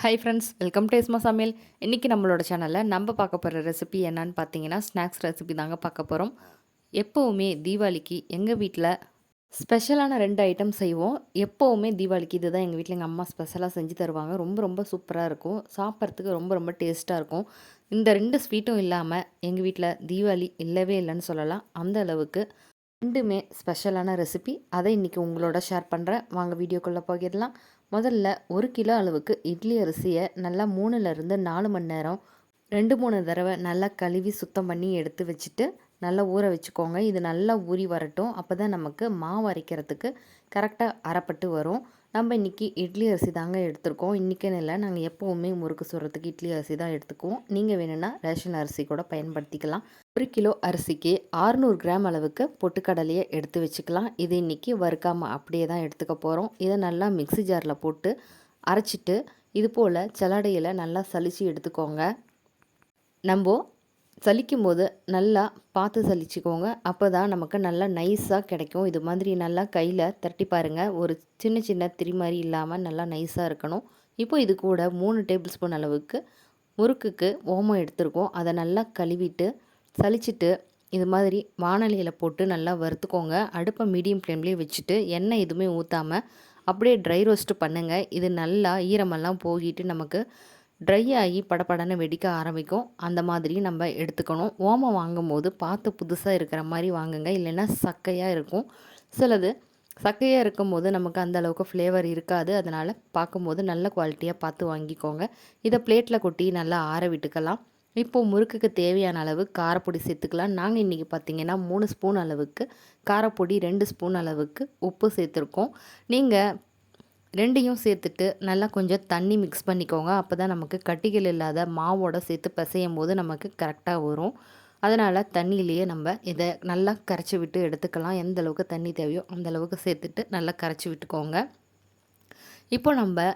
Hi friends, welcome to எஸ்மா சமையல். இன்றைக்கி நம்மளோட சேனலில் நம்ம பார்க்க போகிற ரெசிபி என்னன்னு பார்த்தீங்கன்னா, ஸ்நாக்ஸ் ரெசிபி தாங்க பார்க்க போகிறோம். எப்போவுமே தீபாவளிக்கு எங்கள் வீட்டில் ஸ்பெஷலான 2 ஐட்டம் செய்வோம். எப்போவுமே தீபாவளிக்கு இது தான் எங்கள் வீட்டில் எங்கள் அம்மா ஸ்பெஷலாக செஞ்சு தருவாங்க. ரொம்ப ரொம்ப சூப்பராக இருக்கும். சாப்பிட்றதுக்கு ரொம்ப ரொம்ப டேஸ்ட்டாக இருக்கும். இந்த 2 ஸ்வீட்டும் இல்லாமல் எங்கள் வீட்டில் தீபாவளி இல்லவே இல்லைன்னு சொல்லலாம். அந்த அளவுக்கு 2மே ஸ்பெஷலான ரெசிபி. அதை இன்றைக்கி உங்களோட ஷேர் பண்ணுறேன். வாங்க வீடியோக்குள்ளே போயிடலாம். முதல்ல 1 கிலோ அளவுக்கு இட்லி அரிசியை நல்லா 3லேருந்து 4 மணி நேரம் 2-3 தடவை நல்லா கழுவி சுத்தம் பண்ணி எடுத்து வச்சுட்டு நல்லா ஊற வச்சுக்கோங்க. இது நல்லா ஊறி வரட்டும். அப்போ தான் நமக்கு மாவு அரைக்கிறதுக்கு கரெக்டாக அரைப்பட்டு வரும். நம்ம இன்றைக்கி இட்லி அரிசி தாங்க எடுத்துருக்கோம். இன்றைக்குன்னு இல்லை, நாங்கள் எப்போவுமே முறுக்கு சுடுறதுக்கு இட்லி அரிசி தான் எடுத்துக்குவோம். நீங்கள் வேணும்னா ரேஷன் அரிசி கூட பயன்படுத்திக்கலாம். 1 கிலோ அரிசிக்கு 600 கிராம் அளவுக்கு பொட்டுக்கடலையை எடுத்து வச்சுக்கலாம். இது இன்றைக்கி வறுக்காமல் அப்படியே தான் எடுத்துக்க போகிறோம். இதை நல்லா மிக்ஸி ஜாரில் போட்டு அரைச்சிட்டு இது போல் சலடையில் நல்லா சலித்து எடுத்துக்கோங்க. நம்ம சலிக்கும் போது நல்லா பார்த்து சலிச்சுக்கோங்க. அப்போ தான் நமக்கு நல்லா நைஸாக கிடைக்கும். இது மாதிரி நல்லா கையில் தட்டி பாருங்கள். ஒரு சின்ன சின்ன திரி மாதிரி இல்லாமல் நல்லா நைஸாக இருக்கணும். இப்போ இது கூட 3 டேபிள் ஸ்பூன் அளவுக்கு முறுக்குக்கு ஓமம் எடுத்துருக்கோம். அதை நல்லா கழுவிட்டு சலிச்சிட்டு இது மாதிரி வாணலியில் போட்டு நல்லா வறுத்துக்கோங்க. அடுப்பை மீடியம் ஃப்ளேம்லேயே வச்சுட்டு எண்ணெய் எதுவுமே ஊற்றாமல் அப்படியே ட்ரை ரோஸ்ட்டு பண்ணுங்கள். இது நல்லா ஈரமெல்லாம் போகிட்டு நமக்கு ட்ரை ஆகி படப்படன்னு வெடிக்க ஆரம்பிக்கும். அந்த மாதிரி நம்ம எடுத்துக்கணும். ஓமம் வாங்கும்போது பார்த்து புதுசாக இருக்கிற மாதிரி வாங்குங்க, இல்லைன்னா சக்கையாக இருக்கும். சிலது சக்கையாக இருக்கும்போது நமக்கு அந்த அளவுக்கு ஃப்ளேவர் இருக்காது. அதனால் பார்க்கும்போது நல்ல குவாலிட்டியாக பார்த்து வாங்கிக்கோங்க. இதை பிளேட்டில் கொட்டி நல்லா ஆற விட்டுக்கலாம். இப்போது முறுக்குக்கு தேவையான அளவு காரப்பொடி சேர்த்துக்கலாம். நாங்கள் இன்றைக்கி பார்த்திங்கன்னா 3 ஸ்பூன் அளவுக்கு காரப்பொடி, 2 ஸ்பூன் அளவுக்கு உப்பு சேர்த்துருக்கோம். நீங்கள் 2யும் சேர்த்துட்டு நல்லா கொஞ்சம் தண்ணி மிக்ஸ் பண்ணிக்கோங்க. அப்போ தான் நமக்கு கட்டிகள் இல்லாத மாவோட சேர்த்து பிசையும் போது நமக்கு கரெக்டாக வரும். அதனால் தண்ணியிலேயே நம்ம இதை நல்லா கரைச்சி விட்டு எடுத்துக்கலாம். எந்த அளவுக்கு தண்ணி தேவையோ அந்த அளவுக்கு சேர்த்துட்டு நல்லா கரைச்சி விட்டுக்கோங்க. இப்போ நம்ம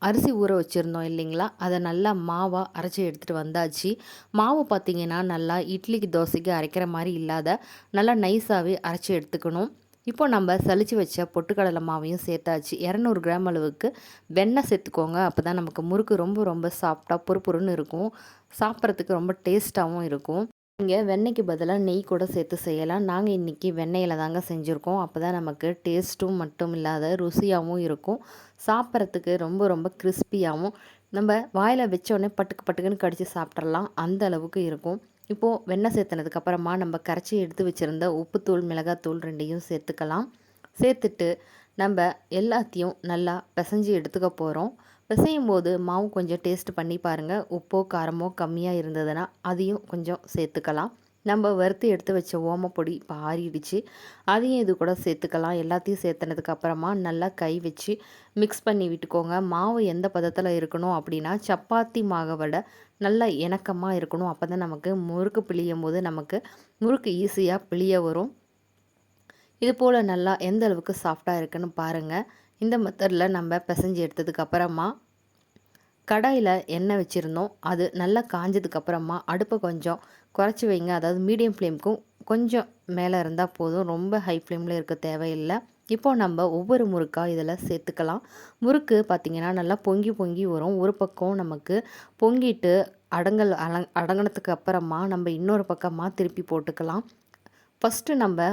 அரிசி ஊற வச்சுருந்தோம் இல்லைங்களா, அதை நல்லா மாவாக அரைச்சி எடுத்துகிட்டு வந்தாச்சு. மாவு பார்த்திங்கன்னா நல்லா இட்லிக்கு தோசைக்கு அரைக்கிற மாதிரி இல்லாத நல்லா நைஸாகவே அரைச்சி எடுத்துக்கணும். இப்போ நம்ம சலிச்சு வச்ச பொட்டுக்கடலை மாவையும் சேர்த்தாச்சு. 200 கிராம் அளவுக்கு வெண்ணெய் சேர்த்துக்கோங்க. அப்போ தான் நமக்கு முறுக்கு ரொம்ப ரொம்ப சாஃப்டாக பொறுன்னு இருக்கும். சாப்பிட்றதுக்கு ரொம்ப டேஸ்ட்டாகவும் இருக்கும். நீங்கள் வெண்ணெய்க்கு பதிலாக நெய் கூட சேர்த்து செய்யலாம். நாங்கள் இன்றைக்கி வெண்ணெயில் தாங்க செஞ்சுருக்கோம். அப்போ தான் நமக்கு டேஸ்ட்டும் மட்டும் இல்லாத ருசியாகவும் இருக்கும். சாப்பிட்றதுக்கு ரொம்ப ரொம்ப கிறிஸ்பியாகவும் நம்ம வாயில் வச்சோடனே பட்டுக்கு பட்டுக்குன்னு கடித்து சாப்பிட்றலாம், அந்த அளவுக்கு இருக்கும். இப்போது வெண்ணெய் சேர்த்துனதுக்கப்புறமா நம்ம கரைச்சி எடுத்து வச்சுருந்த உப்புத்தூள், மிளகாத்தூள் 2யும் சேர்த்துக்கலாம். சேர்த்துட்டு நம்ம எல்லாத்தையும் நல்லா பிசைஞ்சு எடுத்துக்க போகிறோம். பிசையும் போது மாவு கொஞ்சம் டேஸ்ட் பண்ணி பாருங்கள். உப்போ காரமோ கம்மியாக இருந்ததுன்னா அதையும் கொஞ்சம் சேர்த்துக்கலாம். நம்ம வறுத்து எடுத்து வச்ச ஓமப்பொடி இப்போ ஆறிடுச்சு, அதையும் இது கூட சேர்த்துக்கலாம். எல்லாத்தையும் சேர்த்துனதுக்கப்புறமா நல்லா கை வச்சு மிக்ஸ் பண்ணி விட்டுக்கோங்க. மாவு எந்த பதத்தில் இருக்கணும் அப்படின்னா, சப்பாத்தி மாவை விட நல்லா இணக்கமாக இருக்கணும். அப்போ தான் நமக்கு முறுக்கு பிழியும் போது நமக்கு முறுக்கு ஈஸியாக பிழிய வரும். இது போல் நல்லா எந்த அளவுக்கு சாஃப்டாக இருக்குன்னு பாருங்கள். இந்த மெத்தடில் நம்ம பிசைஞ்சு எடுத்ததுக்கப்புறமா கடாயில் எண்ணெய் வச்சுருந்தோம். அது நல்லா காஞ்சதுக்கப்புறமா அடுப்பை கொஞ்சம் குறைச்சி வைங்க. அதாவது மீடியம் ஃப்ளேமுக்கும் கொஞ்சம் மேலே இருந்தால் போதும். ரொம்ப ஹை ஃப்ளேமில் இருக்க தேவையில்லை. இப்போது நம்ம ஒவ்வொரு முறுக்காக இதில் சேர்த்துக்கலாம். முறுக்கு பார்த்திங்கன்னா நல்லா பொங்கி பொங்கி வரும். ஒரு பக்கம் நமக்கு பொங்கிட்டு அடங்கினதுக்கு அப்புறமா நம்ம இன்னொரு பக்கமாக திருப்பி போட்டுக்கலாம். ஃபஸ்ட்டு நம்ம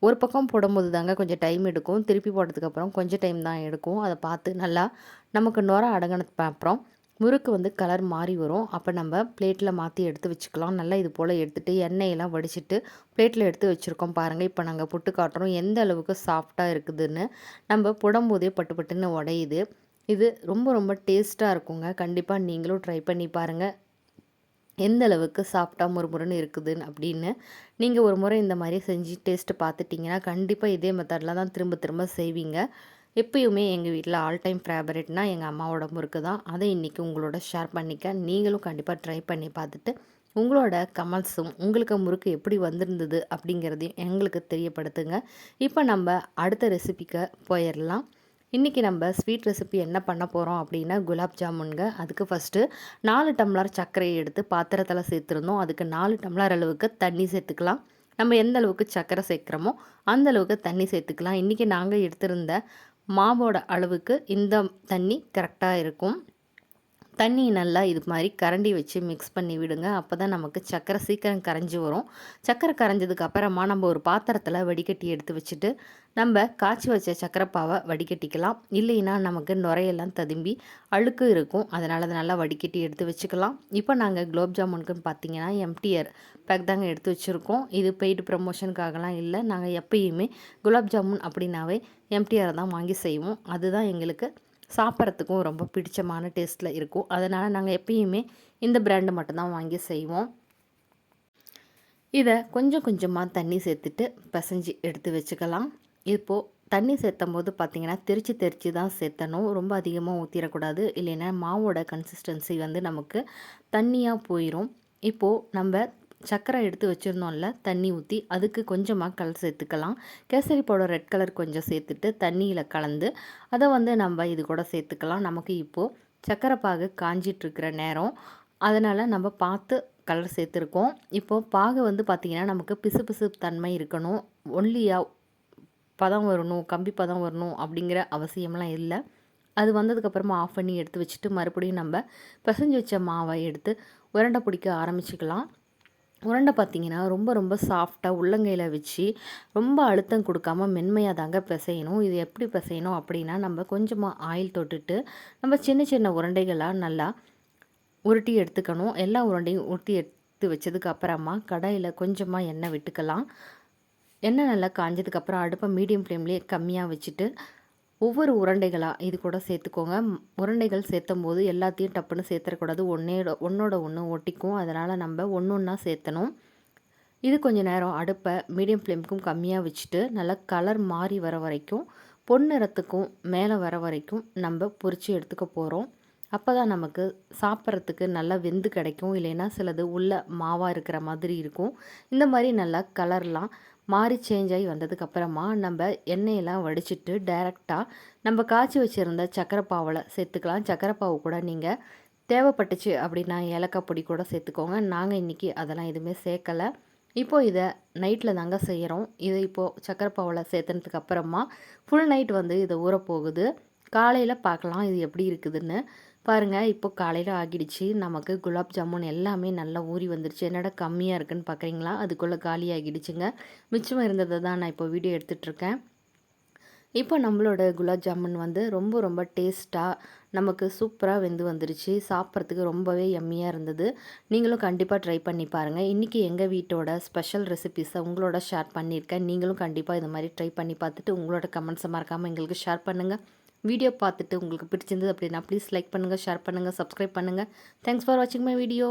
ஒரு பக்கம் போடும்போது தாங்க கொஞ்சம் டைம் எடுக்கும். திருப்பி போட்டதுக்கப்புறம் கொஞ்சம் டைம் தான் எடுக்கும். அதை பார்த்து நல்லா நமக்கு நுர அடங்கினதுக்கு அப்புறம் முறுக்கு கலர் மாறி வரும். அப்போ நம்ம பிளேட்டில் மாற்றி எடுத்து வச்சுக்கலாம். நல்லா இது போல் எடுத்துகிட்டு எண்ணெயெல்லாம் வடிச்சிட்டு பிளேட்டில் எடுத்து வச்சுருக்கோம் பாருங்கள். இப்போ நாங்கள் புட்டு காட்டுறோம் எந்த அளவுக்கு சாஃப்டாக இருக்குதுன்னு. நம்ம போடும்போதே பட்டு பட்டுன்னு உடையுது. இது ரொம்ப ரொம்ப டேஸ்ட்டாக இருக்குங்க. கண்டிப்பாக நீங்களும் ட்ரை பண்ணி பாருங்கள், எந்த அளவுக்கு சாஃப்டாக முறுமுறுன்னு இருக்குதுன்னு அப்படின்னு. நீங்கள் ஒரு முறை இந்த மாதிரி செஞ்சு டேஸ்ட்டு பார்த்துட்டிங்கன்னா கண்டிப்பாக இதே மெத்தடில் தான் திரும்ப திரும்ப செய்வீங்க. எப்பயுமே எங்கள் வீட்டில் ஆல் டைம் ஃபேவரட்னால் எங்கள் அம்மாவோட முறுக்கு தான். அதை இன்றைக்கி உங்களோட ஷேர் பண்ணிக்க. நீங்களும் கண்டிப்பாக ட்ரை பண்ணி பார்த்துட்டு உங்களோட கமெண்ட்ஸும் உங்களுக்கு முறுக்கு எப்படி வந்திருந்தது அப்படிங்கிறதையும் எங்களுக்கு தெரியப்படுத்துங்க. இப்போ நம்ம அடுத்த ரெசிபிக்கு போயிடலாம். இன்றைக்கி நம்ம ஸ்வீட் ரெசிபி என்ன பண்ண போகிறோம் அப்படின்னா குலாப் ஜாமுன்ங்க. அதுக்கு ஃபஸ்ட்டு 4 டம்ளர் சர்க்கரையை எடுத்து பாத்திரத்தில் சேர்த்துருந்தோம். அதுக்கு 4 டம்ளர் அளவுக்கு தண்ணி சேர்த்துக்கலாம். நம்ம எந்த அளவுக்கு சர்க்கரை சேர்க்குறோமோ அந்த அளவுக்கு தண்ணி சேர்த்துக்கலாம். இன்றைக்கி நாங்கள் எடுத்திருந்த மாவோட அளவுக்கு இந்த தண்ணி கரெக்டாக இருக்கும். தண்ணி நல்லா இது மாதிரி கரண்டி வச்சு மிக்ஸ் பண்ணி விடுங்க. அப்போ தான் நமக்கு சர்க்கரை சீக்கிரம் கரைஞ்சி வரும். சர்க்கரை கரைஞ்சதுக்கு அப்புறமா நம்ம ஒரு பாத்திரத்தில் வடிகட்டி எடுத்து வச்சுட்டு நம்ம காய்ச்சி வச்ச சர்க்கரை பாவை வடிகட்டிக்கலாம். இல்லைன்னா நமக்கு நுரையெல்லாம் ததும்பி அழுக்கு இருக்கும். அதனால் அதை நல்லா வடிகட்டி எடுத்து வச்சுக்கலாம். இப்போ நாங்கள் குலோப் ஜாமுனுக்குன்னு பார்த்தீங்கன்னா எம்டிஆர் பேக் தாங்க எடுத்து வச்சுருக்கோம். இது பெய்டு ப்ரமோஷனுக்காகலாம் இல்லை. நாங்கள் எப்பயுமே குலாப் ஜாமுன் அப்படின்னாவே எம்டிஆர் தான் வாங்கி செய்வோம். அதுதான் எங்களுக்கு சாப்பிட்றதுக்கும் ரொம்ப பிடிச்சமான டேஸ்ட்டில் இருக்கும். அதனால் நாங்கள் எப்பயுமே இந்த பிராண்டு மட்டும்தான் வாங்கி செய்வோம். இதை கொஞ்சம் கொஞ்சமாக தண்ணி சேர்த்துட்டு பிசைஞ்சு எடுத்து வச்சுக்கலாம். இப்போது தண்ணி சேர்த்தும் போது பார்த்திங்கன்னா தெரிச்சு தான் சேர்த்தணும். ரொம்ப அதிகமாக ஊற்றிடக்கூடாது. இல்லைன்னா மாவோட கன்சிஸ்டன்சி வந்து நமக்கு தண்ணியாக போயிடும். இப்போது நம்ம சர்க்கரை எடுத்து வச்சுருந்தோம்ல, தண்ணி ஊற்றி அதுக்கு கொஞ்சமாக கலர் சேர்த்துக்கலாம். கேசரி பவுடர் ரெட் கலர் கொஞ்சம் சேர்த்துட்டு தண்ணியில் கலந்து அதை வந்து நம்ம இது கூட சேர்த்துக்கலாம். நமக்கு இப்போது சர்க்கரை பாகு காஞ்சிட்ருக்கிற நேரம், அதனால் நம்ம பார்த்து கலர் சேர்த்துருக்கோம். இப்போது பாகு வந்து பார்த்திங்கன்னா நமக்கு பிசு பிசு தன்மை இருக்கணும். ஒல்லியாக பதம் வரணும், கம்பி பதம் வரணும் அப்படிங்கிற அவசியம்லாம் இல்லை. அது வந்ததுக்கப்புறமா ஆஃப் பண்ணி எடுத்து வச்சுட்டு மறுபடியும் நம்ம பிசைஞ்சு வச்ச மாவை எடுத்து உருண்டை பிடிக்க ஆரம்பிச்சுக்கலாம். உருண்டை பார்த்திங்கன்னா ரொம்ப ரொம்ப சாஃப்டாக உள்ளங்கையில் வச்சு ரொம்ப அழுத்தம் கொடுக்காம மென்மையாக தாங்க பிசையணும். இது எப்படி பிசையணும் அப்படின்னா, நம்ம கொஞ்சமாக ஆயில் தொட்டுட்டு நம்ம சின்ன சின்ன உருண்டைகளாக நல்லா உருட்டி எடுத்துக்கணும். எல்லா உருண்டையும் உருட்டி எடுத்து வச்சதுக்கு அப்புறமா கடாயில் கொஞ்சமாக எண்ணெய் விட்டுக்கலாம். எண்ணெய் நல்லா காஞ்சதுக்கப்புறம் அடுப்பை மீடியம் ஃப்ளேம்லேயே கம்மியாக வச்சுட்டு ஒவ்வொரு உருண்டைகளாக இது கூட சேர்த்துக்கோங்க. உருண்டைகள் சேர்த்தும் போது எல்லாத்தையும் டப்புன்னு சேர்த்துடக்கூடாது. ஒன்றோட ஒன்று ஒட்டிக்கும். அதனால் நம்ம ஒன்று ஒன்றா சேர்த்தணும். இது கொஞ்சம் நேரம் அடுப்பை மீடியம் ஃப்ளேமுக்கும் கம்மியாக வச்சுட்டு நல்லா கலர் மாறி வர வரைக்கும், பொன்னிறத்துக்கும் மேலே வர வரைக்கும் நம்ம பொரித்து எடுத்துக்க போகிறோம். அப்போ தான் நமக்கு சாப்பிட்றதுக்கு நல்லா வெந்து கிடைக்கும். இல்லைன்னா சிலது உள்ள மாவாக இருக்கிற மாதிரி இருக்கும். இந்த மாதிரி நல்லா கலர்லாம் மாறி சேஞ்ச் ஆகி வந்ததுக்கப்புறமா நம்ம எண்ணெயெல்லாம் வடிச்சிட்டு டைரெக்டாக நம்ம காய்ச்சி வச்சுருந்த சர்க்கரை பாவில் சேர்த்துக்கலாம். சர்க்கரை பாவு கூட நீங்கள் தேவைப்பட்டுச்சு அப்படின்னா ஏலக்காய் பொடி கூட சேர்த்துக்கோங்க. நாங்கள் இன்றைக்கி அதெல்லாம் எதுவுமே சேர்க்கலை. இப்போது இதை நைட்டில் தாங்க செய்கிறோம். இதை இப்போது சர்க்கரை பாவில் சேர்த்துனதுக்கு அப்புறமா ஃபுல் நைட் வந்து இதை ஊறப்போகுது. காலையில் பார்க்கலாம் இது எப்படி இருக்குதுன்னு. பாருங்கள், இப்போ காலையில் ஆகிடுச்சு. நமக்கு குலாப் ஜாமுன் எல்லாமே நல்லா ஊறி வந்துருச்சு. என்னடா கம்மியாக இருக்குன்னு பார்க்குறீங்களா? அதுக்குள்ளே காலி ஆகிடுச்சுங்க. மிச்சம் இருந்ததை தான் நான் இப்போ வீடியோ எடுத்துகிட்ருக்கேன். இப்போ நம்மளோட குலாப் ஜாமுன் வந்து ரொம்ப ரொம்ப டேஸ்ட்டாக நமக்கு சூப்பராக வெந்து வந்துருச்சு. சாப்பிட்றதுக்கு ரொம்பவே யம்மியாக இருந்தது. நீங்களும் கண்டிப்பாக ட்ரை பண்ணி பாருங்கள். இன்றைக்கி எங்கள் வீட்டோட ஸ்பெஷல் ரெசிபீஸை உங்களோட ஷேர் பண்ணியிருக்கேன். நீங்களும் கண்டிப்பாக இது மாதிரி ட்ரை பண்ணி பார்த்துட்டு உங்களோட கமெண்ட்ஸை மறக்காமல் எங்களுக்கு ஷேர் பண்ணுங்கள். வீடியோ பார்த்துட்டு உங்களுக்கு பிடிச்சிருந்தது அப்படின்னா ப்ளீஸ் லைக் பண்ணுங்கள், ஷேர் பண்ணுங்கள், சப்ஸ்கிரைப் பண்ணுங்கள். தேங்க்ஸ் ஃபார் வாட்சிங் மை வீடியோ.